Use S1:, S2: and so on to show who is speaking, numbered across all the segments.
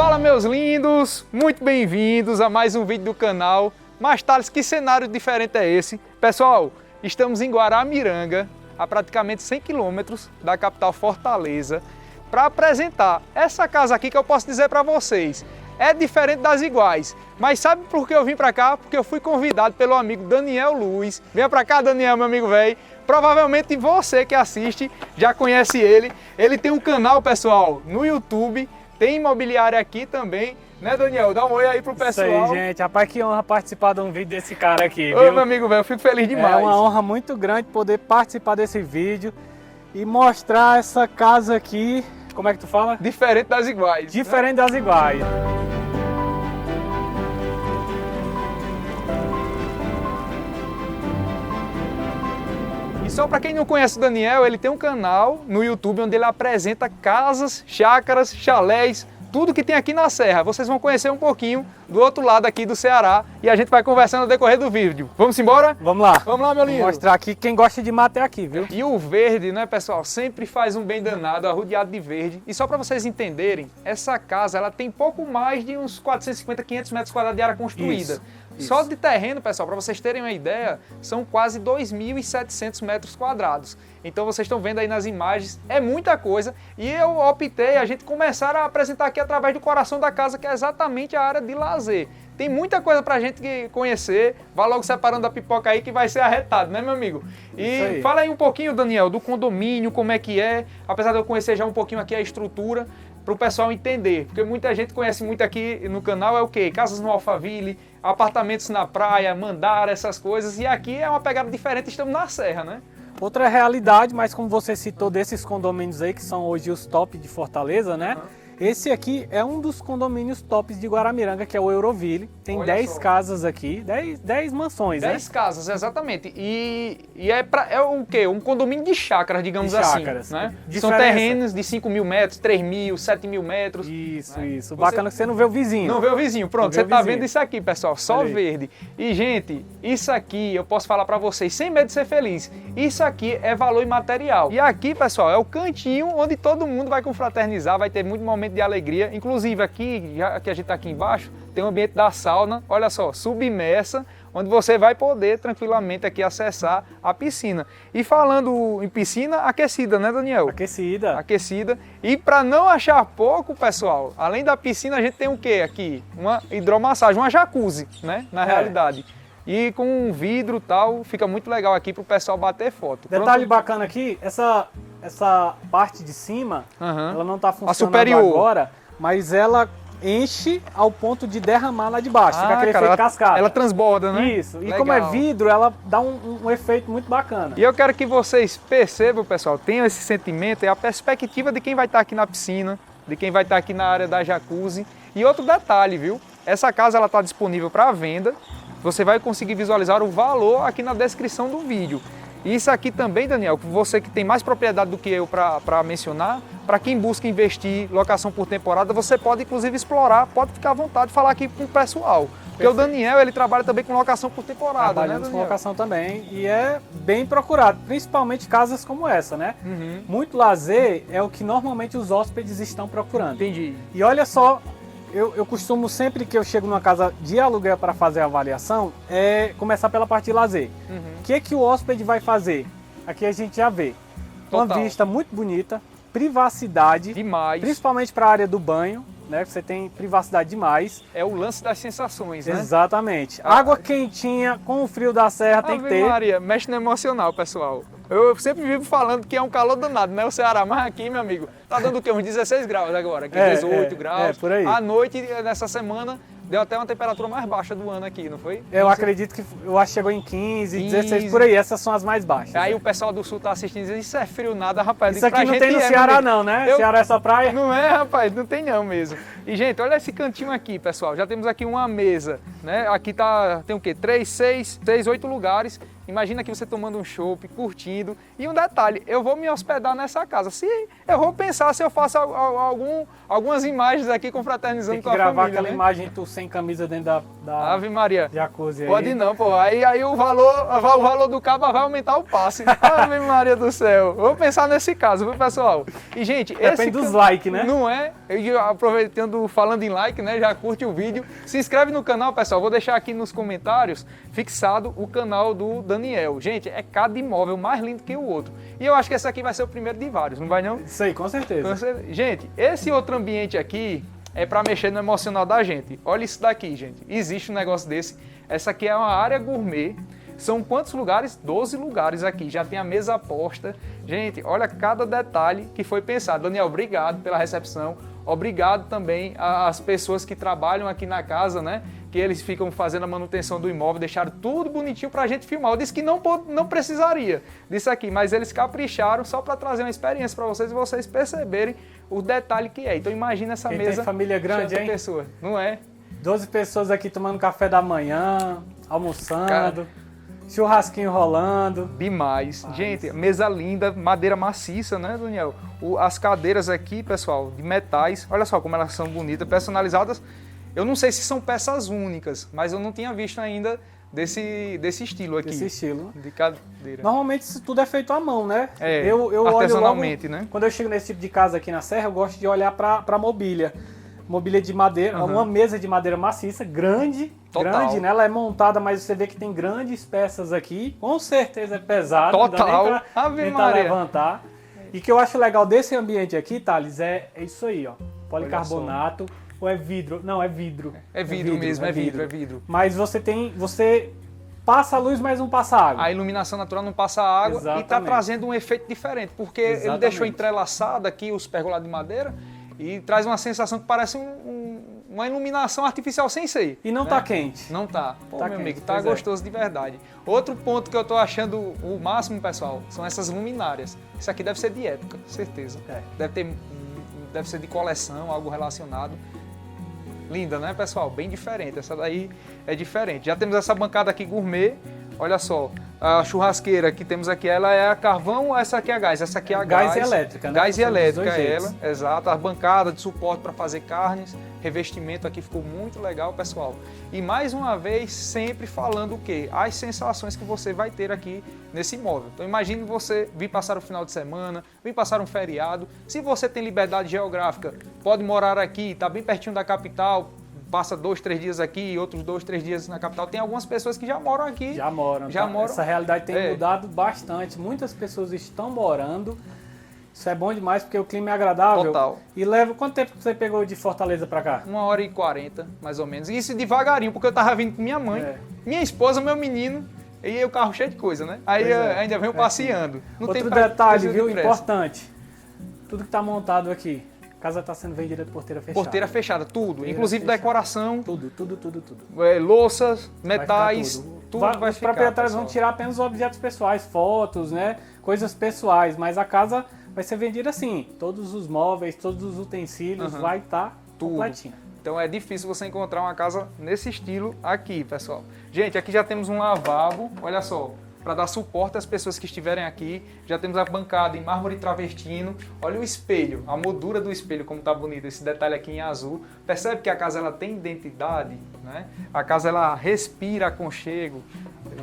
S1: Fala meus lindos, muito bem-vindos a mais um vídeo do canal. Mas Thales, que cenário diferente é esse? Pessoal, estamos em Guaramiranga, a praticamente 100 quilômetros da capital Fortaleza, para apresentar essa casa aqui que eu posso dizer para vocês. É diferente das iguais, mas sabe por que eu vim para cá? Porque eu fui convidado pelo amigo Daniel Luiz. Venha para cá, Daniel, meu amigo velho. Provavelmente você que assiste já conhece ele. Ele tem um canal, pessoal, no YouTube, tem imobiliária aqui também, né, Daniel? Dá um oi aí pro pessoal.
S2: Isso aí, gente. Rapaz, que honra participar de um vídeo desse cara aqui,
S1: Ô,
S2: viu?
S1: meu amigo velho, eu fico feliz demais.
S2: É uma honra muito grande poder participar desse vídeo e mostrar essa casa aqui, como é que tu fala?
S1: Diferente das iguais.
S2: Diferente das iguais.
S1: E só para quem não conhece o Daniel, ele tem um canal no YouTube onde ele apresenta casas, chácaras, chalés, tudo que tem aqui na Serra. Vocês vão conhecer um pouquinho do outro lado aqui do Ceará e a gente vai conversando no decorrer do vídeo. Vamos embora?
S2: Vamos lá.
S1: Vamos lá, meu lindo.
S2: Vou mostrar aqui, quem gosta de mato é aqui, viu?
S1: E o verde, né, pessoal, sempre faz um bem danado, arrodeado de verde. E só para vocês entenderem, essa casa ela tem pouco mais de uns 450, 500 metros quadrados de área construída.
S2: Isso.
S1: Só de terreno, pessoal, para vocês terem uma ideia, são quase 2.700 metros quadrados. Então vocês estão vendo aí nas imagens, é muita coisa. E eu optei a gente começar a apresentar aqui através do coração da casa, que é exatamente a área de lazer. Tem muita coisa pra gente conhecer, vai logo separando a pipoca aí que vai ser arretado, né, meu amigo? E fala aí um pouquinho, Daniel, do condomínio, como é que é, apesar de eu conhecer já um pouquinho aqui a estrutura, para o pessoal entender, porque muita gente conhece muito aqui no canal é o quê? Casas no Alphaville, apartamentos na praia, Mandara, essas coisas, e aqui é uma pegada diferente, estamos na Serra, né?
S2: Outra realidade, mas como você citou desses condomínios aí, que são hoje os top de Fortaleza, né? Esse aqui é um dos condomínios tops de Guaramiranga, que é o Euroville. Tem 10 casas aqui, 10 mansões,
S1: 10
S2: né?
S1: casas, exatamente. E é o quê? Um condomínio de chácaras, digamos
S2: De chácaras.
S1: assim. Né?
S2: Diferença.
S1: São terrenos de 5.000 metros, 3.000, 7.000 metros.
S2: Isso,
S1: né?
S2: isso. Bacana que você não vê o vizinho.
S1: Não vê o vizinho. Pronto, você tá vendo isso aqui, pessoal. Só
S2: Olha aí.
S1: verde. E, gente, isso aqui eu posso falar pra vocês, sem medo de ser feliz. Isso aqui é valor imaterial. E aqui, pessoal, é o cantinho onde todo mundo vai confraternizar, vai ter muito momento de alegria. Inclusive aqui, já que a gente tá aqui embaixo, tem o ambiente da sauna, olha só, submersa, onde você vai poder tranquilamente aqui acessar a piscina. E falando em piscina, aquecida, né, Daniel?
S2: Aquecida.
S1: Aquecida. E para não achar pouco, pessoal, além da piscina, a gente tem o quê aqui? Uma hidromassagem, uma jacuzzi, né, na realidade. E com um vidro e tal, fica muito legal aqui pro pessoal bater foto.
S2: Detalhe bacana aqui, essa parte de cima, ela não tá funcionando
S1: superior.
S2: agora, mas ela enche ao ponto de derramar lá de baixo, fica aquele efeito cascata.
S1: Ela transborda, né?
S2: Isso, e
S1: legal.
S2: como é vidro, ela dá um efeito muito bacana.
S1: E eu quero que vocês percebam, pessoal, tenham esse sentimento, é a perspectiva de quem vai estar aqui na piscina, de quem vai estar aqui na área da jacuzzi. E outro detalhe, viu? Essa casa ela está disponível para venda, você vai conseguir visualizar o valor aqui na descrição do vídeo. E isso aqui também, Daniel, você que tem mais propriedade do que eu para mencionar, para quem busca investir locação por temporada, você pode inclusive explorar, pode ficar à vontade de falar aqui com o pessoal. Porque o Daniel, ele trabalha também com locação por temporada,
S2: Trabalhamos
S1: né,
S2: com locação também e é bem procurado, principalmente casas como essa, né? Muito lazer é o que normalmente os hóspedes estão procurando.
S1: Entendi.
S2: E olha só, eu costumo sempre que eu chego numa casa de aluguel para fazer a avaliação, começar pela parte de lazer. O que o hóspede vai fazer? Aqui a gente já vê uma vista muito bonita, privacidade,
S1: demais,
S2: principalmente para a área do banho, né? Você tem privacidade demais.
S1: É o lance das sensações, né?
S2: Exatamente. Água quentinha com o frio da serra tem que ter.
S1: Maria, mexe no emocional, pessoal. Eu sempre vivo falando que é um calor danado, né? O Ceará, mas aqui, meu amigo, tá dando o quê? Uns 16 graus agora, aqui 18 graus.
S2: Por aí.
S1: À noite, nessa semana, deu até uma temperatura mais baixa do ano aqui, não foi?
S2: Eu acredito que eu acho que chegou em 15, 16 por aí. Essas são as mais baixas.
S1: Aí o pessoal do sul tá assistindo e diz, isso é frio nada, rapaz.
S2: Isso aqui não tem no Ceará não, né? Ceará é só praia?
S1: Não é, rapaz, não tem não mesmo. E, gente, olha esse cantinho aqui, pessoal. Já temos aqui uma mesa, né? Aqui tem o quê? 3, 6, 8 lugares. Imagina aqui você tomando um chopp, curtindo. E um detalhe, eu vou me hospedar nessa casa. Se eu vou pensar se eu faço algumas imagens aqui confraternizando com a família. Tem que gravar
S2: aquela imagem tu sem camisa dentro da
S1: Ave Maria.
S2: Jacuzzi aí.
S1: Pode não, pô. Aí o valor do cabo vai aumentar o passe. Ave Maria do céu. Vamos pensar nesse caso, viu, pessoal? E, gente,
S2: depende dos likes, né?
S1: Não é? Eu, aproveitando, falando em like, né? Já curte o vídeo. Se inscreve no canal, pessoal. Vou deixar aqui nos comentários fixado o canal do Daniel. Gente, é cada imóvel mais lindo que o outro. E eu acho que esse aqui vai ser o primeiro de vários, não vai não?
S2: Isso aí, com certeza.
S1: Gente, esse outro ambiente aqui é para mexer no emocional da gente. Olha isso daqui, gente. Existe um negócio desse. Essa aqui é uma área gourmet. São quantos lugares? 12 lugares aqui. Já tem a mesa posta. Gente, olha cada detalhe que foi pensado. Daniel, obrigado pela recepção. Obrigado também às pessoas que trabalham aqui na casa, né? Que eles ficam fazendo a manutenção do imóvel, deixaram tudo bonitinho pra gente filmar. Eu disse que não precisaria disso aqui, mas eles capricharam só para trazer uma experiência para vocês e vocês perceberem o detalhe que é. Então imagina essa mesa.
S2: Tem família grande, hein?
S1: Pessoa, não é?
S2: 12 pessoas aqui tomando café da manhã, almoçando. Churrasquinho rolando.
S1: Demais. Gente, mesa linda, madeira maciça, né, Daniel? As cadeiras aqui, pessoal, de metais. Olha só como elas são bonitas, personalizadas. Eu não sei se são peças únicas, mas eu não tinha visto ainda desse estilo aqui.
S2: Desse estilo.
S1: De cadeira.
S2: Normalmente isso tudo é feito à mão, né?
S1: É,
S2: eu
S1: artesanalmente,
S2: olho logo,
S1: né?
S2: Quando eu chego nesse tipo de casa aqui na Serra, eu gosto de olhar para mobília. Mobília de madeira, uma mesa de madeira maciça, grande, né? Ela é montada, mas você vê que tem grandes peças aqui. Com certeza é pesado,
S1: total.
S2: Não dá nem pra tentar levantar. E o que eu acho legal desse ambiente aqui, Thales, é isso aí, ó. Policarbonato. Ou é vidro? Não, é vidro.
S1: É vidro mesmo, é vidro.
S2: Mas você passa a luz, mas não passa água.
S1: A iluminação natural não passa água. Exatamente. E está trazendo um efeito diferente, porque ele deixou entrelaçado aqui os pergolados de madeira e traz uma sensação que parece uma iluminação artificial sem ser.
S2: E não tá quente.
S1: Não tá. Pô,
S2: tá
S1: meu
S2: quente,
S1: amigo, tá gostoso de verdade. Outro ponto que eu tô achando o máximo, pessoal, são essas luminárias. Isso aqui deve ser de época, certeza. Deve ser de coleção, algo relacionado. Linda, né, pessoal? Bem diferente. Essa daí é diferente. Já temos essa bancada aqui gourmet. Olha só, a churrasqueira que temos aqui, ela é a carvão, essa aqui é a gás. Essa aqui é a gás.
S2: Gás e elétrica, né?
S1: Gás e elétrica é ela, exato. A bancada de suporte para fazer carnes. Revestimento aqui ficou muito legal, pessoal. E mais uma vez, sempre falando o quê? As sensações que você vai ter aqui nesse imóvel. Então imagine você vir passar o final de semana, vir passar um feriado. Se você tem liberdade geográfica, pode morar aqui, está bem pertinho da capital, passa 2, 3 dias aqui, outros 2, 3 dias na capital. Tem algumas pessoas que já moram aqui.
S2: Já moram. Essa realidade tem mudado bastante. Muitas pessoas estão morando. Isso é bom demais porque o clima é agradável.
S1: Total.
S2: E leva... Quanto tempo você pegou de Fortaleza pra cá?
S1: 1h40, mais ou menos. Isso devagarinho, porque eu tava vindo com minha mãe, minha esposa, meu menino, e o carro cheio de coisa, né? Aí ainda venho passeando.
S2: Não outro detalhe, viu? Importante. Tudo que tá montado aqui. A casa tá sendo vendida de porteira fechada.
S1: Porteira fechada, tudo. Porteira inclusive fechada. Decoração.
S2: Tudo.
S1: Louças, metais, tudo vai ficar. Os
S2: proprietários vão tirar apenas objetos pessoais, fotos, né? Coisas pessoais, mas a casa vai ser vendida assim, todos os móveis, todos os utensílios, vai estar completinho.
S1: Então é difícil você encontrar uma casa nesse estilo aqui, pessoal. Gente, aqui já temos um lavabo, olha só, para dar suporte às pessoas que estiverem aqui. Já temos a bancada em mármore travertino. Olha o espelho, a moldura do espelho, como tá bonito, esse detalhe aqui em azul. Percebe que a casa ela tem identidade, né? A casa ela respira aconchego.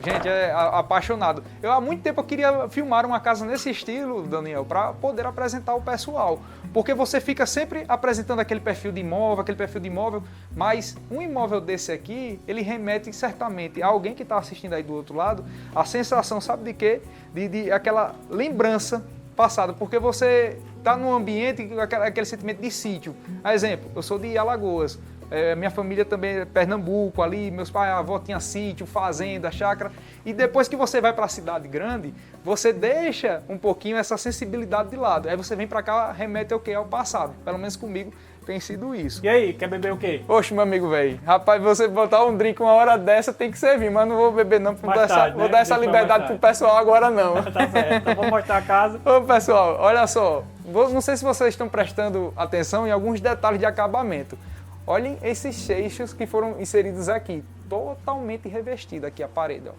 S1: Gente, é apaixonado. Há muito tempo eu queria filmar uma casa nesse estilo, Daniel, para poder apresentar o pessoal. Porque você fica sempre apresentando aquele perfil de imóvel, mas um imóvel desse aqui, ele remete certamente a alguém que está assistindo aí do outro lado, a sensação, sabe de quê? De aquela lembrança passada, porque você está num ambiente, aquele sentimento de sítio. Exemplo, eu sou de Alagoas. Minha família também é Pernambuco, ali, meus pais, a avó tinha sítio, fazenda, chácara. E depois que você vai para a cidade grande, você deixa um pouquinho essa sensibilidade de lado. Aí você vem para cá, remete ao quê? Ao passado. Pelo menos comigo tem sido isso.
S2: E aí, quer beber o quê?
S1: Oxe, meu amigo, velho. Rapaz, você botar um drink uma hora dessa tem que servir, mas não vou beber não, vou dar essa liberdade pro pessoal agora não.
S2: Tá certo, então vou mostrar a casa.
S1: Ô pessoal, olha só, não sei se vocês estão prestando atenção em alguns detalhes de acabamento. Olhem esses eixos que foram inseridos aqui, totalmente revestido aqui a parede, ó.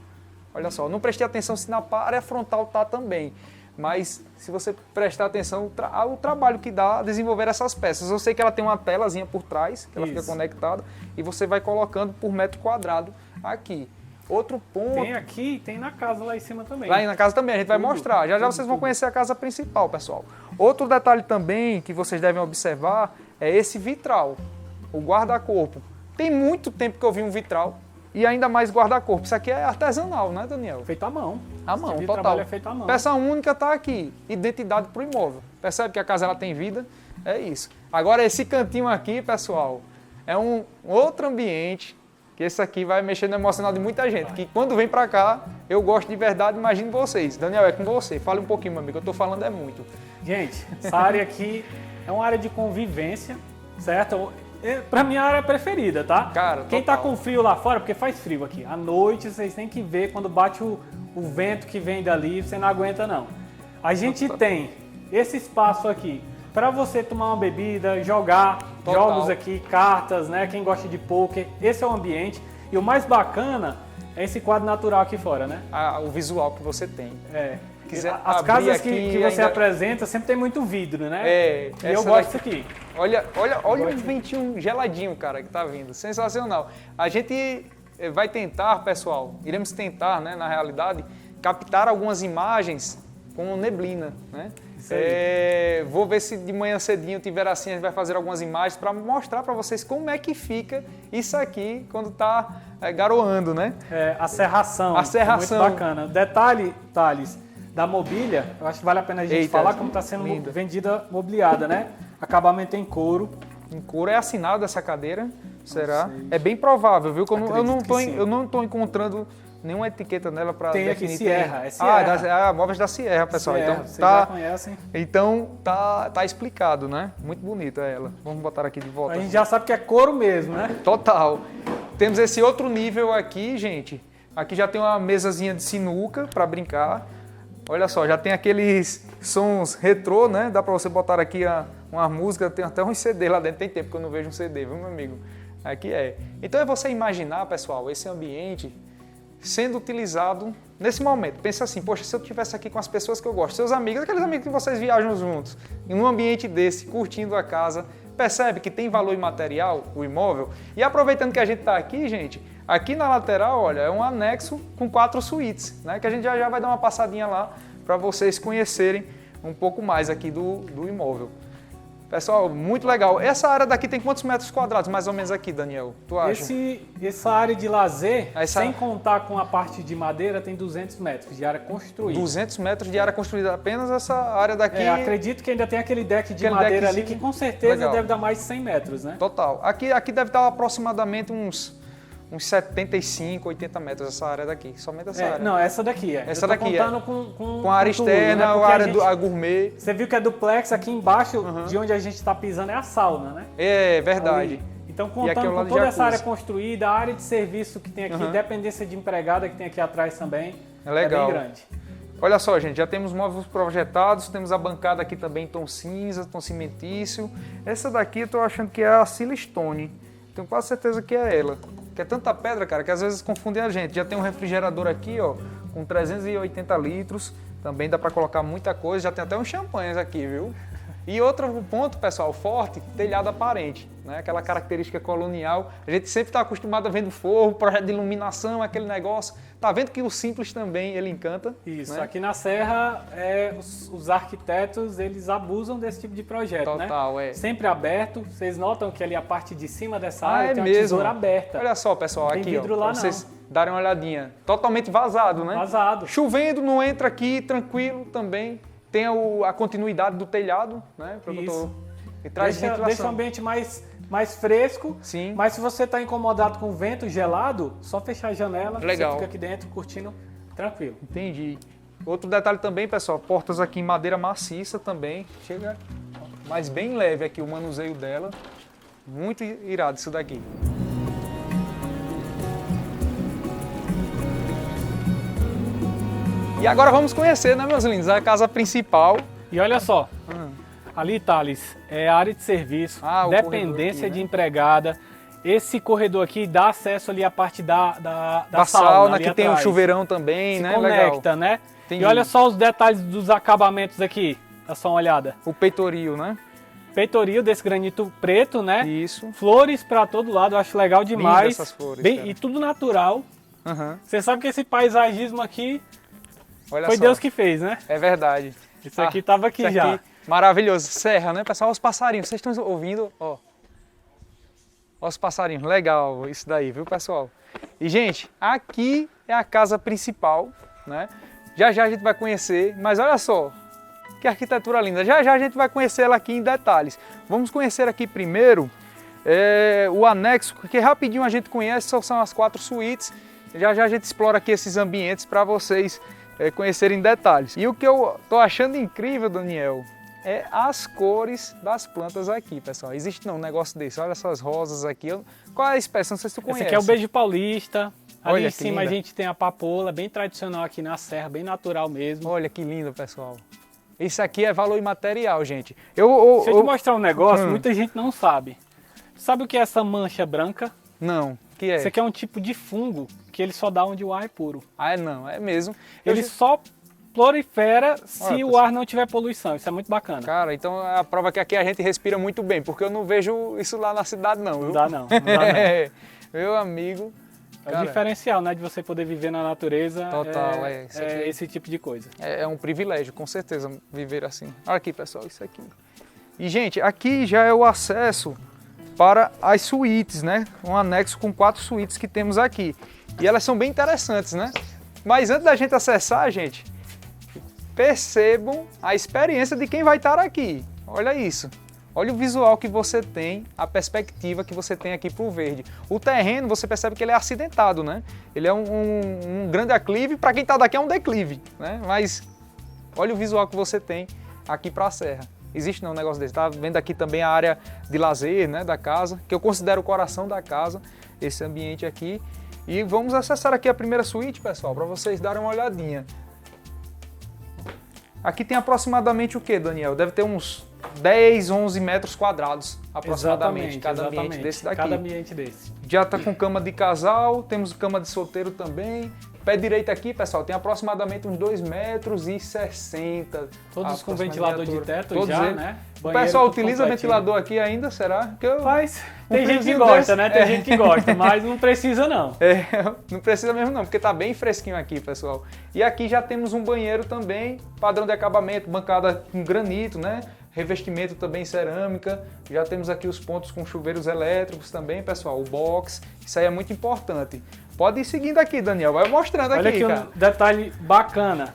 S1: Olha só, não prestei atenção se na área frontal tá também. Mas se você prestar atenção ao trabalho que dá desenvolver essas peças. Eu sei que ela tem uma telazinha por trás, que ela fica conectada, e você vai colocando por metro quadrado aqui. Outro ponto...
S2: Tem aqui e tem na casa lá em cima também.
S1: Lá na casa também, a gente vai mostrar. Já vocês vão conhecer a casa principal, pessoal. Outro detalhe também que vocês devem observar é esse vitral, o guarda-corpo. Tem muito tempo que eu vi um vitral e ainda mais guarda-corpo. Isso aqui é artesanal, né, Daniel?
S2: Feito à mão.
S1: À mão,
S2: Esse
S1: total.
S2: trabalho é feito à mão.
S1: Peça única está aqui, identidade para o imóvel. Percebe que a casa ela tem vida? É isso. Agora esse cantinho aqui, pessoal, é um outro ambiente que esse aqui vai mexer no emocional de muita gente. Que quando vem para cá, eu gosto de verdade, imagino vocês. Daniel, é com você. Fale um pouquinho, meu amigo. Eu estou falando é muito.
S2: Gente, essa área aqui é uma área de convivência, certo? Pra mim, a área preferida, tá?
S1: Cara,
S2: quem
S1: total.
S2: tá com frio lá fora, porque faz frio aqui. À noite, vocês têm que ver quando bate o vento que vem dali, você não aguenta, não. A gente tem esse espaço aqui para você tomar uma bebida, jogar jogos aqui, cartas, né? Quem gosta de pôquer, esse é o ambiente. E o mais bacana é esse quadro natural aqui fora, né?
S1: O visual que você tem.
S2: As casas que você
S1: ainda...
S2: apresenta sempre tem muito vidro, né?
S1: E
S2: eu gosto disso aqui.
S1: Olha o ventinho geladinho, cara, que tá vindo. Sensacional. A gente vai tentar, pessoal, iremos tentar, né, na realidade, captar algumas imagens com neblina, né? Vou ver se de manhã cedinho tiver assim, a gente vai fazer algumas imagens para mostrar para vocês como é que fica isso aqui quando tá garoando, né?
S2: A serração.
S1: A serração.
S2: Muito bacana. Detalhe, Thales, da mobília, eu acho que vale a pena a gente falar como está sendo vendida mobiliada, né? Acabamento em couro.
S1: Em couro é assinado essa cadeira, será? É bem provável, viu? Que eu não estou encontrando nenhuma etiqueta nela para definir.
S2: Tem aqui Sierra, é Sierra.
S1: Móveis da Sierra, pessoal.
S2: Sierra,
S1: então
S2: vocês já conhecem.
S1: Então tá explicado, né? Muito bonita ela. Vamos botar aqui de volta.
S2: A gente já sabe que é couro mesmo, né?
S1: Total. Temos esse outro nível aqui, gente. Aqui já tem uma mesazinha de sinuca para brincar. Olha só, já tem aqueles sons retrô, né? Dá para você botar aqui uma música, tem até um CD lá dentro. Tem tempo que eu não vejo um CD, viu, meu amigo? Aqui é. Então é você imaginar, pessoal, esse ambiente sendo utilizado nesse momento. Pensa assim, poxa, se eu estivesse aqui com as pessoas que eu gosto, seus amigos, aqueles amigos que vocês viajam juntos, em um ambiente desse, curtindo a casa, percebe que tem valor imaterial, o imóvel? E aproveitando que a gente está aqui, gente, aqui na lateral, olha, é um anexo com 4 suítes, né? Que a gente já vai dar uma passadinha lá para vocês conhecerem um pouco mais aqui do imóvel. Pessoal, muito legal. Essa área daqui tem quantos metros quadrados, mais ou menos aqui, Daniel? Tu acha?
S2: Essa área de lazer, sem contar com a parte de madeira, tem 200 metros de área construída.
S1: 200 metros de área construída, apenas essa área daqui.
S2: Acredito que ainda tem aquele deck de madeira ali, que com certeza deve dar mais de 100 metros, né?
S1: Total. Aqui deve dar aproximadamente uns 75, 80 metros essa área daqui, somente essa área.
S2: Não, essa daqui é.
S1: Essa daqui
S2: contando
S1: com a área externa, a área a gourmet.
S2: Você viu que é duplex, aqui embaixo de onde a gente está pisando é a sauna, né?
S1: É verdade.
S2: Ali. Então, contando com toda essa área construída, a área de serviço que tem aqui, dependência de empregada que tem aqui atrás também,
S1: é legal.
S2: Bem grande.
S1: Olha só, gente, já temos móveis projetados, temos a bancada aqui também em tom cinza, tom cimentício. Essa daqui eu tô achando que é a Silestone. Tenho quase certeza que é ela. Que é tanta pedra, cara, que às vezes confundem a gente. Já tem um refrigerador aqui, ó, com 380 litros. Também dá para colocar muita coisa. Já tem até uns champanhes aqui, viu? E outro ponto, pessoal, forte, telhado aparente, né? Aquela característica colonial. A gente sempre está acostumado a vendo forro, projeto de iluminação, aquele negócio. Tá vendo que o simples também, ele encanta?
S2: Isso,
S1: né?
S2: Aqui na Serra, os arquitetos, eles abusam desse tipo de projeto,
S1: Total,
S2: né? Sempre aberto. Vocês notam que ali a parte de cima dessa área
S1: é
S2: tem uma
S1: mesmo?
S2: Tesoura aberta.
S1: Olha só, pessoal,
S2: tem
S1: aqui,
S2: vidro
S1: ó,
S2: lá,
S1: pra vocês darem uma olhadinha. Totalmente vazado, né?
S2: Vazado.
S1: Chovendo, não entra aqui, tranquilo também. Tem a continuidade do telhado, né?
S2: Isso.
S1: E traz ventilação.
S2: Deixa o ambiente mais fresco.
S1: Sim.
S2: Mas se você está incomodado com o vento gelado, só fechar a janela,
S1: legal.
S2: Você fica aqui dentro curtindo tranquilo.
S1: Entendi. Outro detalhe também, pessoal, portas aqui em madeira maciça também. Chega, mas bem leve aqui o manuseio dela. Muito irado isso daqui. E agora vamos conhecer, né, meus lindos, a casa principal.
S2: E olha só, ali, Thales, é área de serviço, dependência
S1: aqui, né?
S2: de empregada. esse corredor aqui dá acesso ali à parte da
S1: Da sauna, que tem um chuveirão também,
S2: se
S1: né?
S2: conecta,
S1: Legal.
S2: né?
S1: Entendi.
S2: E olha só os detalhes dos acabamentos aqui. Dá só uma olhada.
S1: O peitoril, né?
S2: Peitoril desse granito preto, né?
S1: Isso.
S2: Flores pra todo lado, eu acho legal demais.
S1: Lindas essas flores, cara.
S2: E tudo natural.
S1: Uhum.
S2: Você sabe que esse paisagismo aqui
S1: Olha
S2: foi
S1: só.
S2: Deus que fez, né?
S1: É verdade.
S2: Isso aqui tava aqui
S1: isso
S2: já.
S1: aqui, maravilhoso. Serra, né, pessoal? Olha os passarinhos. Vocês estão ouvindo? Ó. Olha os passarinhos. Legal isso daí, viu, pessoal? E, gente, aqui é a casa principal, né? Já já a gente vai conhecer, mas olha só. Que arquitetura linda. Já já a gente vai conhecer ela aqui em detalhes. Vamos conhecer aqui primeiro o anexo, que rapidinho a gente conhece, são as 4 suítes. Já já a gente explora aqui esses ambientes para vocês conhecerem em detalhes. E o que eu tô achando incrível, Daniel, é as cores das plantas aqui, pessoal. Existe um negócio desse. Olha essas rosas aqui. Qual é a espécie? Não sei se tu conhece.
S2: Esse aqui é o beijo paulista. Ali
S1: Olha
S2: em
S1: que
S2: cima
S1: linda.
S2: a gente tem a papoula, bem tradicional aqui na serra, bem natural mesmo.
S1: Olha que lindo, pessoal. Isso aqui é valor imaterial, gente.
S2: Deixa eu te mostrar um negócio, muita gente não sabe. Sabe o que é essa mancha branca?
S1: Não, que é?
S2: Isso aqui é um tipo de fungo que ele só dá onde o ar é puro.
S1: Ah, não, é mesmo.
S2: Ele só prolifera se
S1: Olha,
S2: o ar não tiver poluição. Isso é muito bacana.
S1: Cara, então a prova é que aqui a gente respira muito bem, porque eu não vejo isso lá na cidade não, viu?
S2: Não dá não, não dá não.
S1: Meu amigo.
S2: É o
S1: cara,
S2: diferencial, né, de você poder viver na natureza.
S1: Total, isso
S2: é
S1: aqui
S2: esse tipo de coisa.
S1: é um privilégio, com certeza, viver assim. Olha aqui, pessoal, isso aqui. E, gente, aqui já é o acesso para as suítes, né? Um anexo com 4 suítes que temos aqui. E elas são bem interessantes, né? Mas antes da gente acessar, gente, percebam a experiência de quem vai estar aqui. Olha isso. Olha o visual que você tem, a perspectiva que você tem aqui para o verde. O terreno, você percebe que ele é acidentado, né? Ele é um grande aclive, para quem está daqui é um declive, né? Mas olha o visual que você tem aqui para a serra. Existe não um negócio desse. Tá vendo aqui também a área de lazer, né, da casa, que eu considero o coração da casa, esse ambiente aqui. E vamos acessar aqui a primeira suíte, pessoal, para vocês darem uma olhadinha. Aqui tem aproximadamente o que, Daniel? Deve ter uns 10, 11 metros quadrados, aproximadamente, cada ambiente desse daqui.
S2: Cada ambiente desse.
S1: Já está com cama de casal, temos cama de solteiro também. Pé direito aqui, pessoal, tem aproximadamente uns 2,60 metros.
S2: Todos com ventilador de teto
S1: todos
S2: já,
S1: eles.
S2: né?
S1: O
S2: Banheiro
S1: pessoal
S2: tudo
S1: utiliza
S2: completinho.
S1: ventilador aqui ainda, será?
S2: Mas tem gente que
S1: friozinho
S2: gosta,
S1: desse-
S2: né? Tem gente que gosta, mas não precisa não.
S1: Não precisa mesmo não, porque tá bem fresquinho aqui, pessoal. E aqui já temos um banheiro também, padrão de acabamento, bancada com granito, né? Revestimento também cerâmica. Já temos aqui os pontos com chuveiros elétricos também, pessoal. O box, isso aí é muito importante. Pode ir seguindo aqui, Daniel, vai mostrando
S2: Olha
S1: aqui,
S2: aqui
S1: cara.
S2: um detalhe bacana,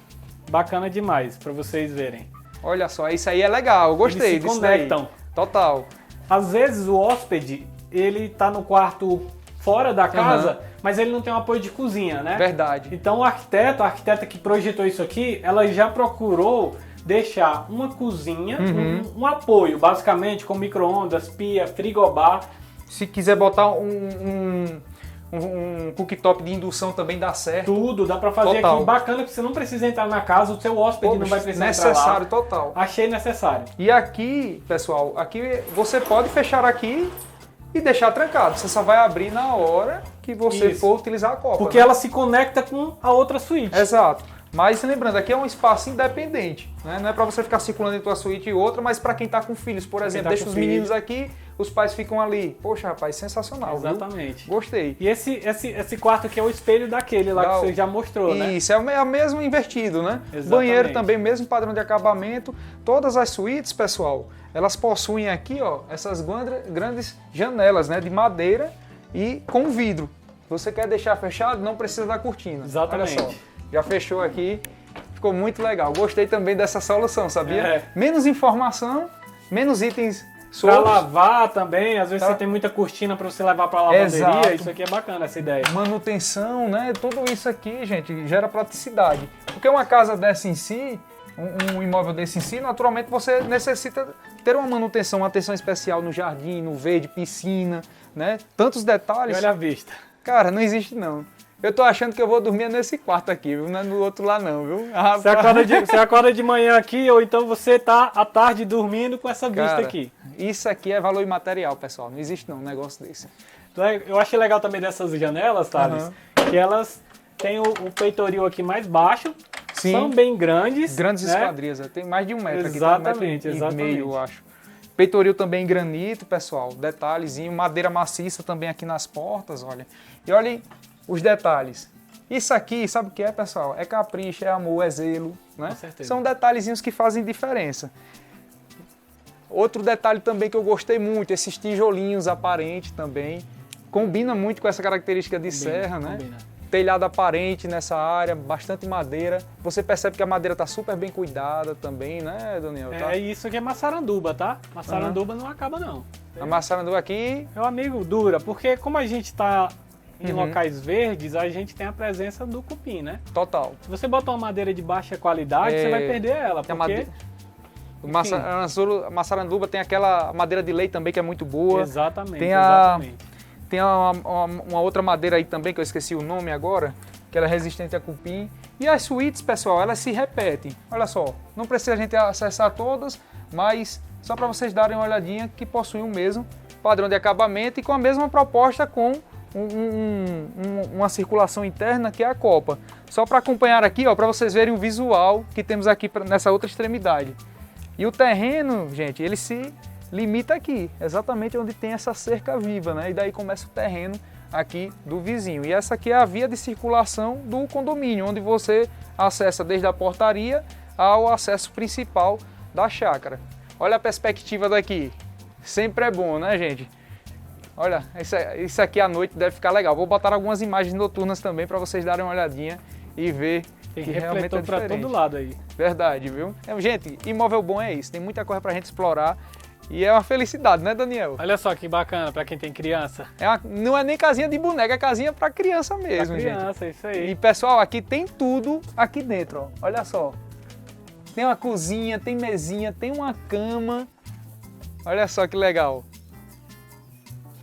S2: bacana demais para vocês verem.
S1: Olha só, isso aí é legal, eu gostei
S2: Eles se
S1: disso daí.
S2: conectam.
S1: Total.
S2: Às vezes o hóspede, ele tá no quarto fora da casa, mas ele não tem um apoio de cozinha, né?
S1: Verdade.
S2: Então a arquiteta que projetou isso aqui, ela já procurou deixar uma cozinha, um apoio, basicamente com micro-ondas, pia, frigobar.
S1: Se quiser botar um cooktop de indução também dá certo.
S2: Tudo, dá pra fazer
S1: Total.
S2: aqui bacana, que você não precisa entrar na casa, o seu hóspede
S1: Pô,
S2: não vai precisar
S1: necessário,
S2: entrar lá.
S1: total.
S2: Achei necessário.
S1: E aqui, pessoal, aqui você pode fechar aqui e deixar trancado. Você só vai abrir na hora que você
S2: Isso.
S1: for utilizar a copa.
S2: Porque
S1: né?
S2: ela se conecta com a outra suíte.
S1: Exato. Mas lembrando, aqui é um espaço independente, né? Não é para você ficar circulando entre uma suíte e outra, mas para quem está com filhos, por exemplo,
S2: tá
S1: deixa
S2: com
S1: os
S2: filhos.
S1: meninos aqui, os pais ficam ali. Poxa, rapaz, sensacional, viu?
S2: Exatamente.
S1: Gostei.
S2: E esse quarto aqui é o espelho daquele lá que você já mostrou, né?
S1: Isso, é o mesmo invertido, né?
S2: Exatamente.
S1: Banheiro também, mesmo padrão de acabamento. Todas as suítes, pessoal, elas possuem aqui, ó, essas grandes janelas, né, de madeira e com vidro. Você quer deixar fechado, não precisa da cortina.
S2: Exatamente.
S1: Olha só, já fechou aqui, ficou muito legal. Gostei também dessa solução, sabia?
S2: É.
S1: Menos informação, menos itens
S2: Pra
S1: soltos.
S2: lavar também, às vezes
S1: Tá.
S2: você tem muita cortina pra você levar pra lavanderia,
S1: Exato.
S2: isso aqui é bacana, essa ideia.
S1: Manutenção, né? Tudo isso aqui, gente, gera praticidade. Porque uma casa dessa em si, um imóvel desse em si, naturalmente você necessita ter uma manutenção, uma atenção especial no jardim, no verde, piscina, né? Tantos
S2: E
S1: detalhes.
S2: olha a vista.
S1: Cara, não existe não. Eu tô achando que eu vou dormir nesse quarto aqui, viu? Não é no outro lá não, viu? Ah,
S2: Você acorda de manhã aqui, ou então você tá à tarde dormindo com essa vista
S1: cara,
S2: aqui.
S1: isso aqui é valor imaterial, pessoal. Não existe não um negócio desse.
S2: Eu achei legal também dessas janelas, Thales, que elas têm o peitoril aqui mais baixo.
S1: Sim.
S2: São bem grandes.
S1: Grandes
S2: né?
S1: esquadrias, tem mais de 1 metro aqui,
S2: Exatamente,
S1: 1,5
S2: exatamente.
S1: metro, eu acho. Peitoril também em granito, pessoal, detalhezinho, madeira maciça também aqui nas portas, olha. E olhem os detalhes. Isso aqui, sabe o que é, pessoal? É capricho, é amor, é zelo, né?
S2: Com certeza.
S1: São detalhezinhos que fazem diferença. Outro detalhe também que eu gostei muito, esses tijolinhos aparentes também. Combina muito com essa característica de serra, né?
S2: Combina.
S1: Telhado aparente nessa área, bastante madeira. Você percebe que a madeira está super bem cuidada também, né, Daniel? Tá?
S2: É isso aqui é maçaranduba, tá? Maçaranduba não acaba não.
S1: A maçaranduba aqui,
S2: Meu amigo, dura, porque como a gente está em locais verdes, a gente tem a presença do cupim, né?
S1: total.
S2: Se você botar uma madeira de baixa qualidade, você vai perder ela,
S1: Tem a
S2: porque...
S1: A maçaranduba tem aquela madeira de lei também que é muito boa.
S2: Exatamente,
S1: Tem Tem uma outra madeira aí também, que eu esqueci o nome agora, que ela é resistente a cupim. E as suítes, pessoal, elas se repetem. Olha só, não precisa a gente acessar todas, mas só para vocês darem uma olhadinha que possuem o mesmo padrão de acabamento e com a mesma proposta com uma circulação interna que é a copa. Só para acompanhar aqui, ó, para vocês verem o visual que temos aqui nessa outra extremidade. E o terreno, gente, ele se limita aqui, exatamente onde tem essa cerca viva, né? E daí começa o terreno aqui do vizinho. E essa aqui é a via de circulação do condomínio, onde você acessa desde a portaria ao acesso principal da chácara. Olha a perspectiva daqui. Sempre é bom, né, gente? Olha, isso aqui à noite deve ficar legal. Vou botar algumas imagens noturnas também para vocês darem uma olhadinha e ver
S2: Tem
S1: que realmente é
S2: refletor para
S1: diferente.
S2: todo lado aí.
S1: Verdade, viu? Gente, imóvel bom é isso. Tem muita coisa pra gente explorar e é uma felicidade, né, Daniel?
S2: Olha só que bacana para quem tem criança.
S1: Não é nem casinha de boneca, é casinha pra criança mesmo,
S2: Pra criança,
S1: gente.
S2: isso aí.
S1: E pessoal, aqui tem tudo aqui dentro, ó. Olha só. Tem uma cozinha, tem mesinha, tem uma cama. Olha só que legal.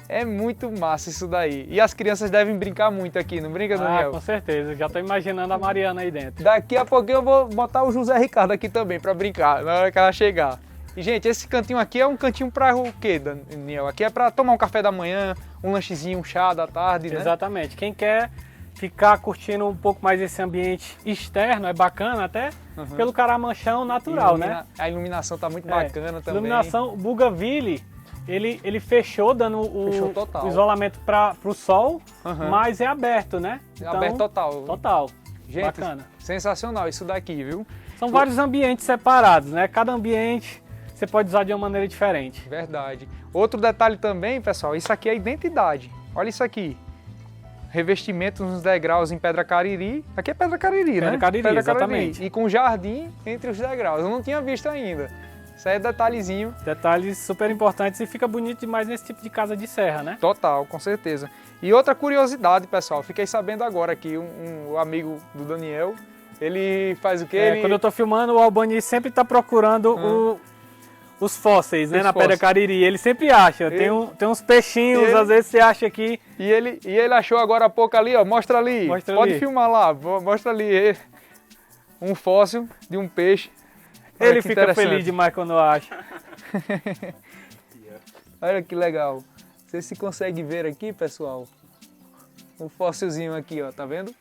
S1: É muito massa isso daí. E as crianças devem brincar muito aqui, não brinca, Daniel?
S2: Com certeza. Já tô imaginando a Mariana aí dentro.
S1: Daqui a pouquinho eu vou botar o José Ricardo aqui também para brincar, na hora que ela chegar. E, gente, esse cantinho aqui é um cantinho para o quê, Daniel? Aqui é para tomar um café da manhã, um lanchezinho, um chá da tarde, né?
S2: Exatamente. Quem quer ficar curtindo um pouco mais esse ambiente externo, é bacana até pelo caramanchão natural, né?
S1: A iluminação tá muito bacana também.
S2: Iluminação, o Bougainville, ele fechou, dando
S1: Fechou total.
S2: o isolamento para o sol, mas é aberto, né?
S1: É aberto total.
S2: Total.
S1: Gente,
S2: bacana.
S1: sensacional isso daqui, viu?
S2: São vários ambientes separados, né? Cada ambiente você pode usar de uma maneira diferente.
S1: Verdade. Outro detalhe também, pessoal, isso aqui é identidade. Olha isso aqui. Revestimento nos degraus em pedra cariri. Aqui é pedra cariri, né?
S2: Pedra cariri, exatamente.
S1: E com jardim entre os degraus. Eu não tinha visto ainda. Isso aí é detalhezinho.
S2: Detalhes super importantes e fica bonito demais nesse tipo de casa de serra, né?
S1: Total, com certeza. E outra curiosidade, pessoal, fiquei sabendo agora aqui, um amigo do Daniel, ele faz o quê?
S2: Quando eu tô filmando, o Albani sempre tá procurando os fósseis, né, na Pedra Cariri. Ele sempre acha. Tem uns peixinhos, às vezes você acha aqui.
S1: E ele achou agora há pouco ali, ó, mostra ali. Pode filmar lá, mostra ali. Um fóssil de um peixe.
S2: Ele fica feliz demais quando acha.
S1: Olha que legal. Você se consegue ver aqui, pessoal? Um fóssilzinho aqui, ó, tá vendo?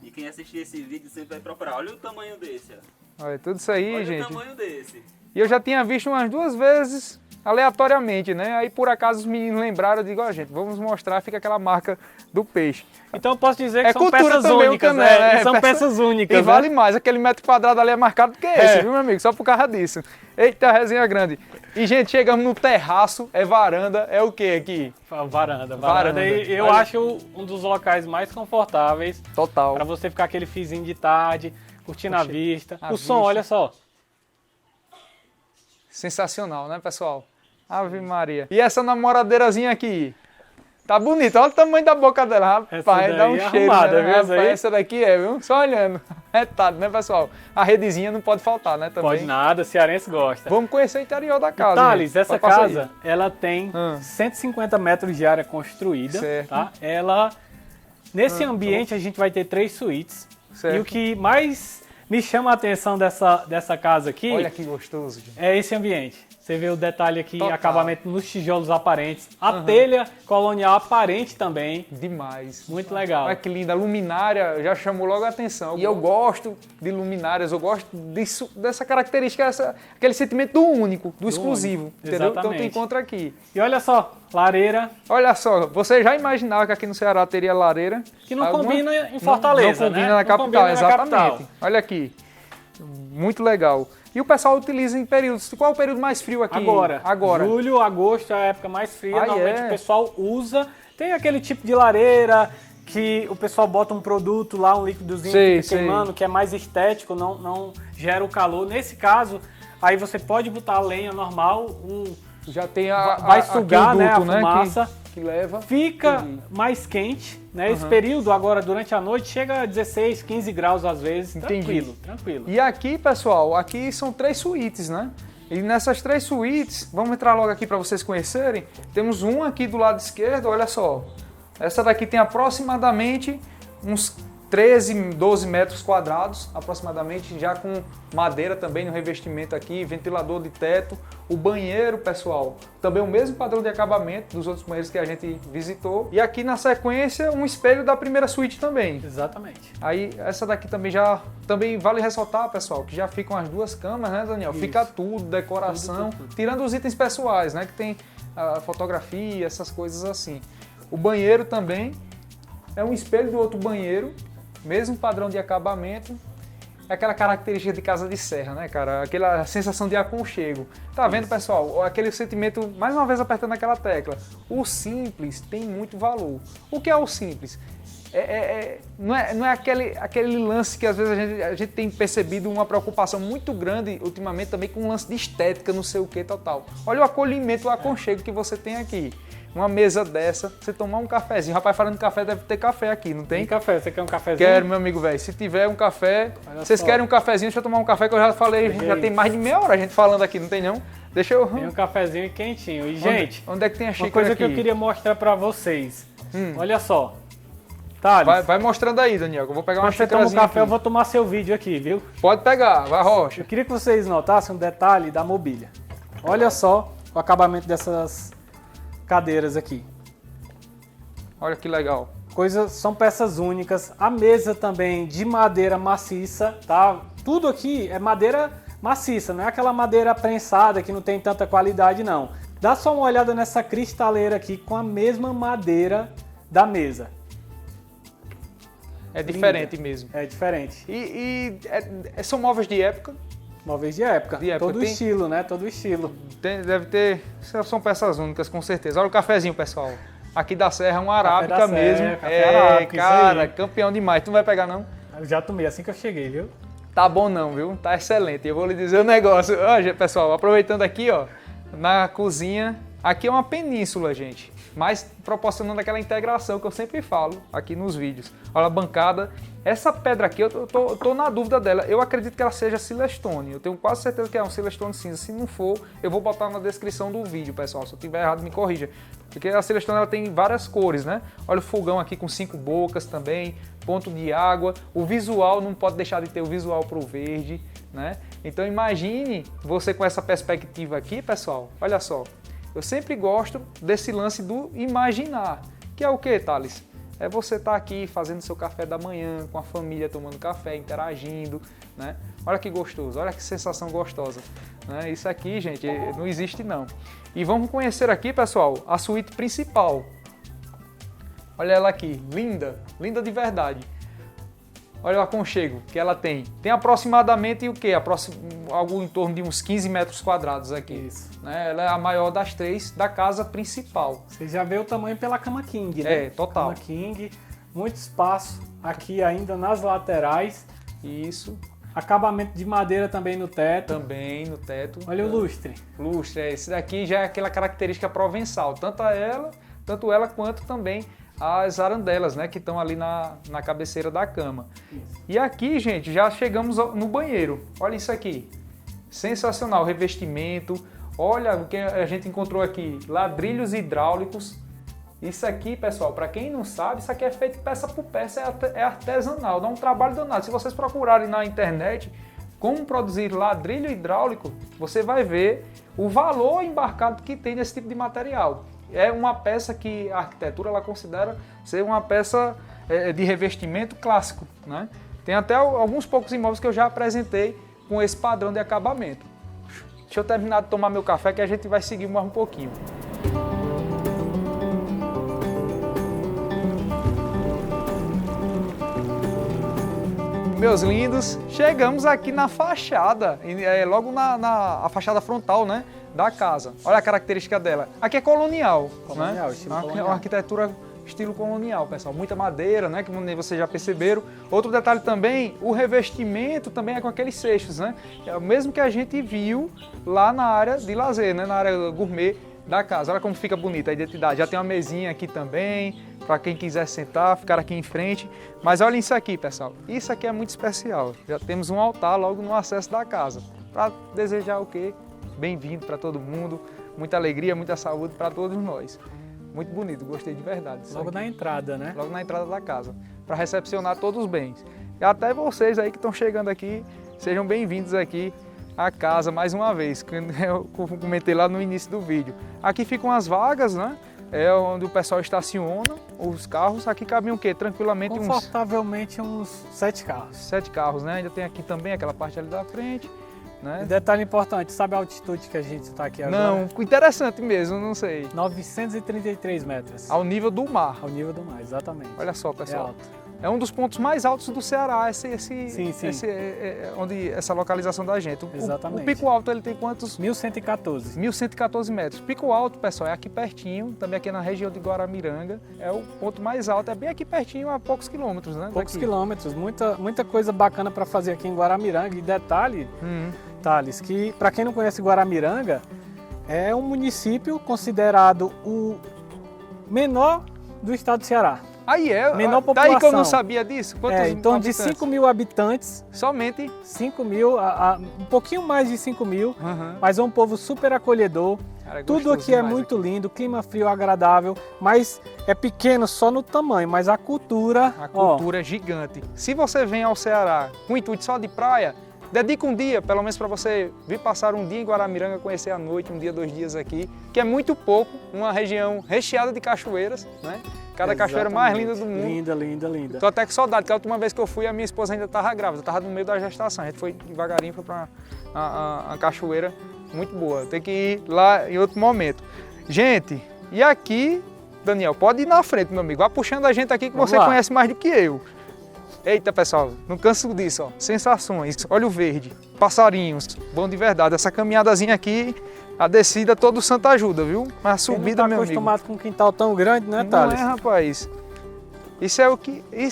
S3: E quem assistir esse vídeo sempre vai procurar. Olha o tamanho desse, ó.
S1: Olha, tudo isso aí,
S3: Olha
S1: gente.
S3: o tamanho desse.
S1: E eu já tinha visto umas 2 vezes, aleatoriamente, né? Aí por acaso os meninos lembraram, eu digo, ó, gente, vamos mostrar, fica aquela marca do peixe.
S2: Então eu posso dizer que são
S1: cultura
S2: peças
S1: também,
S2: únicas,
S1: né?
S2: né? São peças únicas,
S1: E vale mais, aquele metro quadrado ali é marcado do que esse, viu, meu amigo? Só por causa disso. Eita, resenha grande. E, gente, chegamos no terraço, é varanda, é o que aqui?
S2: Varanda. E eu acho um dos locais mais confortáveis.
S1: Total.
S2: Para você ficar aquele fizinho de tarde, curtindo a vista. O som,
S1: vista.
S2: olha só.
S1: Sensacional, né, pessoal? Ave Maria. E essa namoradeirazinha aqui? Tá bonita, olha o tamanho da boca dela, rapaz, dá um cheiro,
S2: arrumada,
S1: né?
S2: viu?
S1: Rapaz, essa daqui é, viu? Só olhando. Retado, né, pessoal? A redezinha não pode faltar, né, também?
S2: Pode nada, cearense gosta.
S1: Vamos conhecer o interior da casa.
S2: Thales,
S1: né?
S2: essa
S1: Pode passar
S2: casa, ela tem 150 metros de área construída,
S1: Certo.
S2: tá? Nesse ambiente a gente vai ter 3 suítes.
S1: Certo.
S2: E o que mais me chama a atenção dessa casa aqui
S1: Olha que gostoso, gente.
S2: é esse ambiente. Você vê o detalhe aqui,
S1: Total.
S2: acabamento nos tijolos aparentes. A telha colonial aparente também.
S1: Demais.
S2: Muito legal.
S1: Olha que linda, a luminária já chamou logo a atenção. E eu gosto de luminárias, eu gosto dessa característica, aquele sentimento do único, do exclusivo.
S2: único.
S1: Entendeu? Então tu
S2: Exatamente.
S1: encontra aqui.
S2: E olha só, lareira,
S1: Olha só, você já imaginava que aqui no Ceará teria lareira?
S2: que não combina em Fortaleza,
S1: não combina
S2: né?
S1: na capital,
S2: combina na
S1: exatamente.
S2: capital.
S1: Olha aqui. Muito legal. E o pessoal utiliza em períodos. Qual é o período mais frio aqui?
S2: Agora. Julho, agosto é a época mais fria. Normalmente
S1: é?
S2: o pessoal usa. Tem aquele tipo de lareira que o pessoal bota um produto lá, um líquidozinho que fica queimando, que é mais estético, não gera o calor. Nesse caso, aí você pode botar a lenha normal,
S1: Já tem
S2: vai sugar, né, a
S1: duto,
S2: fumaça.
S1: Que leva.
S2: Fica mais quente, né? Esse período agora, durante a noite, chega a 16, 15 graus às vezes.
S1: Entendi.
S2: Tranquilo.
S1: E aqui, pessoal, aqui são 3 suítes, né? E nessas 3 suítes, vamos entrar logo aqui para vocês conhecerem. Temos uma aqui do lado esquerdo, olha só. Essa daqui tem aproximadamente uns 13, 12 metros quadrados, aproximadamente, já com madeira também no revestimento aqui, ventilador de teto. O banheiro, pessoal, também o mesmo padrão de acabamento dos outros banheiros que a gente visitou. E aqui na sequência, um espelho da primeira suíte também.
S2: Exatamente.
S1: Aí essa daqui também vale ressaltar, pessoal, que já ficam as 2 camas, né, Daniel?
S2: Isso.
S1: Fica tudo, decoração,
S2: Tudo.
S1: tirando os itens pessoais, né, que tem a fotografia, essas coisas assim. O banheiro também é um espelho do outro banheiro, mesmo padrão de acabamento. É aquela característica de casa de serra, né, cara? Aquela sensação de aconchego. Tá vendo, pessoal? Aquele sentimento, mais uma vez apertando aquela tecla. O simples tem muito valor. O que é o simples? Não é aquele lance que às vezes a gente tem percebido uma preocupação muito grande ultimamente também com um lance de estética, não sei o que, tal. Olha o acolhimento, o aconchego que você tem aqui. Uma mesa dessa, você tomar um cafezinho. Rapaz, falando de café, deve ter café aqui, não tem?
S2: Tem café, você quer um cafezinho?
S1: Quero, meu amigo, velho. Se tiver um café,
S2: Olha
S1: vocês
S2: só.
S1: querem um cafezinho, deixa eu tomar um café que eu já falei, já tem mais de meia hora a gente falando aqui, não tem não? Deixa eu...
S2: Tem um cafezinho quentinho. E, gente,
S1: Onde é que tem a
S2: uma
S1: xícara
S2: coisa
S1: aqui?
S2: que eu queria mostrar pra vocês. Olha só. Thales,
S1: Vai mostrando aí, Daniel, que eu vou pegar uma
S2: quando você toma um
S1: xícarazinha
S2: café, eu
S1: aqui.
S2: vou tomar seu vídeo aqui, viu?
S1: Pode pegar, vai, Rocha.
S2: Eu queria que vocês notassem um detalhe da mobília. Olha só o acabamento dessas cadeiras aqui.
S1: Olha que legal.
S2: São peças únicas. A mesa também de madeira maciça, tá? Tudo aqui é madeira maciça, não é aquela madeira prensada que não tem tanta qualidade, não. Dá só uma olhada nessa cristaleira aqui com a mesma madeira da mesa.
S1: É diferente mesmo.
S2: É diferente.
S1: São móveis de época,
S2: Móveis de época.
S1: De época,
S2: Todo
S1: tem-
S2: estilo, né? Todo estilo.
S1: deve ter... São peças únicas, com certeza. Olha o cafezinho, pessoal. Aqui da Serra, um
S2: da
S1: arábica
S2: Serra,
S1: mesmo.
S2: café arábica, isso
S1: cara,
S2: aí.
S1: campeão demais. Tu não vai pegar, não?
S2: Eu já tomei assim que eu cheguei, viu?
S1: Tá bom não, viu? Tá excelente. Eu vou lhe dizer um negócio. Ó, pessoal, aproveitando aqui, ó, na cozinha. Aqui é uma península, gente. Mas proporcionando aquela integração que eu sempre falo aqui nos vídeos. Olha a bancada. Essa pedra aqui, eu tô na dúvida dela. Eu acredito que ela seja Silestone. Eu tenho quase certeza que é um Silestone cinza. Se não for, eu vou botar na descrição do vídeo, pessoal. Se eu tiver errado, me corrija. Porque a Silestone ela tem várias cores, né? Olha o fogão aqui com 5 bocas também. Ponto de água. O visual, não pode deixar de ter o visual pro verde, né? Então imagine você com essa perspectiva aqui, pessoal. Olha só. Eu sempre gosto desse lance do imaginar. Que é o que, Thales? É você estar aqui fazendo seu café da manhã, com a família, tomando café, interagindo, né? Olha que gostoso, olha que sensação gostosa. Né? Isso aqui, gente, não existe não. E vamos conhecer aqui, pessoal, a suíte principal. Olha ela aqui, linda, linda de verdade. Olha o aconchego que ela tem. Tem aproximadamente o quê? Algo em torno de uns 15 metros quadrados aqui.
S2: Isso.
S1: Né? Ela é a maior das 3 da casa principal.
S2: Você já vê o tamanho pela cama king, né?
S1: É, total.
S2: Cama king, muito espaço aqui ainda nas laterais.
S1: Isso,
S2: Acabamento de madeira também no teto.
S1: também no teto.
S2: Olha o lustre.
S1: Lustre, esse daqui já é aquela característica provençal. Tanto ela quanto também as arandelas, né, que estão ali na cabeceira da cama.
S2: Isso.
S1: E aqui, gente, já chegamos no banheiro. Olha isso aqui. Sensacional, revestimento. Olha o que a gente encontrou aqui. Ladrilhos hidráulicos. Isso aqui, pessoal, para quem não sabe, isso aqui é feito peça por peça, é artesanal, dá um trabalho danado. Se vocês procurarem na internet, como produzir ladrilho hidráulico, você vai ver o valor embarcado que tem nesse tipo de material. É uma peça que a arquitetura ela considera ser uma peça de revestimento clássico, né? Tem até alguns poucos imóveis que eu já apresentei com esse padrão de acabamento. Deixa eu terminar de tomar meu café que a gente vai seguir mais um pouquinho. Meus lindos, chegamos aqui na fachada, logo a fachada frontal, né, da casa. Olha a característica dela. Aqui é colonial,
S2: Colonial,
S1: né?
S2: estilo
S1: É
S2: colonial.
S1: uma arquitetura estilo colonial, pessoal. Muita madeira, né, que vocês já perceberam. Outro detalhe também, o revestimento também é com aqueles seixos, né? É o mesmo que a gente viu lá na área de lazer, né, na área gourmet da casa. Olha como fica bonita a identidade. Já tem uma mesinha aqui também, para quem quiser sentar, ficar aqui em frente. Mas olhem isso aqui, pessoal. Isso aqui é muito especial. Já temos um altar logo no acesso da casa. Para desejar o quê? Bem-vindo para todo mundo. Muita alegria, muita saúde para todos nós. Muito bonito, gostei de verdade.
S2: Logo na entrada, né?
S1: Logo na entrada da casa. Para recepcionar todos os bens. E até vocês aí que estão chegando aqui, sejam bem-vindos aqui à casa mais uma vez. Que eu comentei lá no início do vídeo. Aqui ficam as vagas, né? É onde o pessoal estaciona os carros. Aqui cabem o quê? Tranquilamente
S2: Confortavelmente uns 7 carros.
S1: 7 carros, né? Ainda tem aqui também aquela parte ali da frente, né?
S2: E detalhe importante, sabe a altitude que a gente está aqui agora?
S1: Não, interessante mesmo, não sei.
S2: 933 metros.
S1: Ao nível do mar.
S2: Ao nível do mar, exatamente.
S1: Olha só,
S2: É
S1: pessoal.
S2: alto.
S1: É um dos pontos mais altos do Ceará,
S2: Sim.
S1: onde essa localização da gente.
S2: Exatamente.
S1: O pico alto ele tem quantos?
S2: 1114.
S1: 1114 metros. Pico alto, pessoal, é aqui pertinho, também aqui na região de Guaramiranga. É o ponto mais alto, é bem aqui pertinho, a poucos quilômetros, né?
S2: Poucos
S1: daqui.
S2: quilômetros, muita coisa bacana para fazer aqui em Guaramiranga. E detalhe, Thales, que para quem não conhece Guaramiranga, é um município considerado o menor do estado do Ceará.
S1: Aí
S2: Menor
S1: daí que eu
S2: população.
S1: não sabia disso. Quantos
S2: Em torno de
S1: habitantes?
S2: 5 mil habitantes,
S1: Somente.
S2: 5 mil, um pouquinho mais de 5 mil,
S1: Uhum.
S2: mas é um povo super acolhedor.
S1: Cara,
S2: Tudo
S1: gostoso
S2: aqui é
S1: demais
S2: muito lindo, clima frio, agradável, mas é pequeno só no tamanho, mas a cultura,
S1: A cultura é gigante. Se você vem ao Ceará com o intuito só de praia, dedica um dia, pelo menos para você vir passar um dia em Guaramiranga, conhecer a noite, um dia, 2 dias aqui, que é muito pouco, uma região recheada de caixoeiras, né? Cada cachoeira mais linda do mundo.
S2: Linda, linda, linda.
S1: Tô até com saudade, porque a última vez que eu fui, a minha esposa ainda estava grávida, estava no meio da gestação. A gente foi devagarinho, foi para a cachoeira muito boa. Tem que ir lá em outro momento. Gente, e aqui, Daniel, pode ir na frente, meu amigo. Vá puxando a gente aqui que
S2: Vamos
S1: você
S2: lá.
S1: conhece mais do que eu. Eita, pessoal, não canso disso, ó. Sensações. Olha o verde, passarinhos, bom de verdade. Essa caminhadazinha aqui, a descida todo santo ajuda, viu? Mas a subida,
S2: Quem não tá
S1: meu amigo.
S2: acostumado com um quintal tão grande, né,
S1: Não
S2: Thales?
S1: é, rapaz. Isso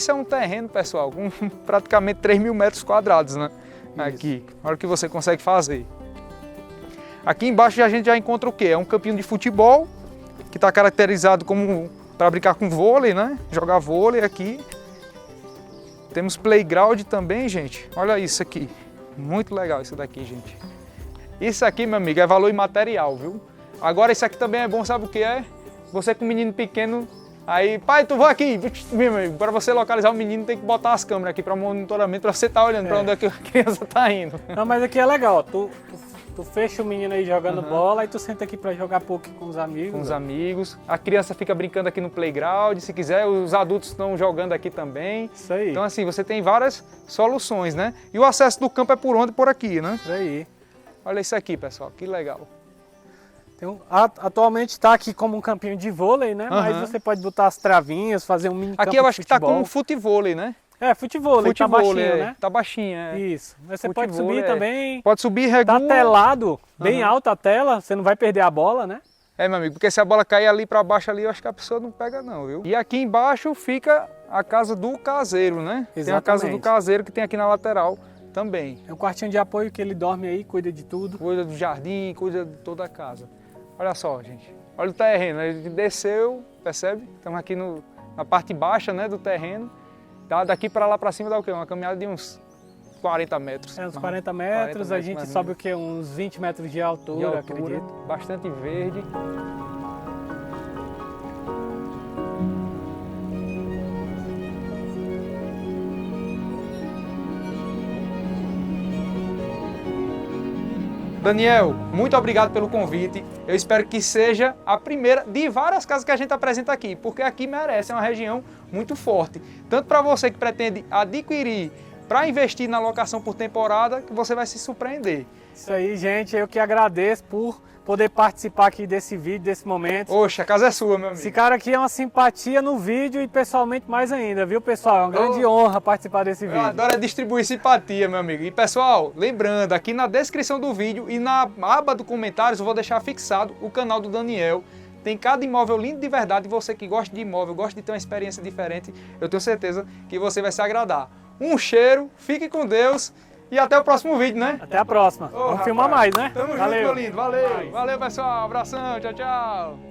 S1: é um terreno, pessoal, com praticamente 3 mil metros quadrados, né? Aqui, olha o que você consegue fazer. Aqui embaixo a gente já encontra o quê? É um campinho de futebol, que está caracterizado como para brincar com vôlei, né? Jogar vôlei aqui. Temos playground também, gente. Olha isso aqui. Muito legal isso daqui, gente. Isso aqui, meu amigo, é valor imaterial, viu? Agora isso aqui também é bom, sabe o que é? Você com um menino pequeno, aí, pai, tu vai aqui, meu amigo, para você localizar o menino tem que botar as câmeras aqui para monitoramento, para você estar olhando para onde é que a criança está indo.
S2: Não, mas aqui é legal, ó. Tu fecha o menino aí jogando bola e tu senta aqui pra jogar poker com os amigos.
S1: Com os
S2: ó.
S1: amigos, a criança fica brincando aqui no playground, se quiser, os adultos estão jogando aqui também.
S2: Isso aí,
S1: Então assim, você tem várias soluções, né? E o acesso do campo é por onde? Por aqui, né?
S2: isso aí.
S1: Olha isso aqui, pessoal, que legal.
S2: Atualmente está aqui como um campinho de vôlei, né? Mas
S1: Aham.
S2: você pode botar as travinhas, fazer um mini
S1: Aqui
S2: campo
S1: eu
S2: de
S1: acho que está
S2: futebol.
S1: como futevôlei, né?
S2: É, futebol, tá baixinho, né?
S1: Tá baixinho, é.
S2: Isso. Mas você pode
S1: Futevôlei,
S2: subir também.
S1: Pode subir,
S2: Tá
S1: regula.
S2: telado, bem
S1: Aham.
S2: alta a tela, você não vai perder a bola, né?
S1: É, meu amigo, porque se a bola cair ali para baixo ali, eu acho que a pessoa não pega não, viu? E aqui embaixo fica a casa do caseiro, né? Tem a casa do
S2: Exatamente.
S1: caseiro que tem aqui na lateral também.
S2: É um quartinho de apoio que ele dorme aí, cuida de tudo.
S1: Cuida do jardim, cuida de toda a casa. Olha só, gente. Olha o terreno. A gente desceu, percebe? Estamos aqui na parte baixa, né, do terreno. Daqui para lá para cima dá o quê? Uma caminhada de uns 40 metros.
S2: É uns 40 metros, a gente
S1: mais ou
S2: sobe o
S1: menos,
S2: quê? Uns 20 metros de altura,
S1: de altura,
S2: acredito.
S1: bastante verde. Daniel, muito obrigado pelo convite. Eu espero que seja a primeira de várias casas que a gente apresenta aqui, porque aqui merece, é uma região muito forte. Tanto para você que pretende adquirir para investir na locação por temporada, que você vai se surpreender.
S2: Isso aí, gente. Eu que agradeço por poder participar aqui desse vídeo, desse momento.
S1: Oxe, a casa é sua, meu amigo.
S2: Esse cara aqui é uma simpatia no vídeo e pessoalmente mais ainda, viu, pessoal? É uma grande honra participar desse vídeo.
S1: Eu adoro distribuir simpatia, meu amigo. E pessoal, lembrando, aqui na descrição do vídeo e na aba do comentários eu vou deixar fixado o canal do Daniel. Tem cada imóvel lindo de verdade. E você que gosta de imóvel, gosta de ter uma experiência diferente, eu tenho certeza que você vai se agradar. Um cheiro, fique com Deus e até o próximo vídeo, né?
S2: Até a próxima.
S1: Ô,
S2: Vamos
S1: rapaz,
S2: filmar mais, né?
S1: Tamo junto, meu lindo. Valeu. Valeu, pessoal. Abração. Tchau, tchau.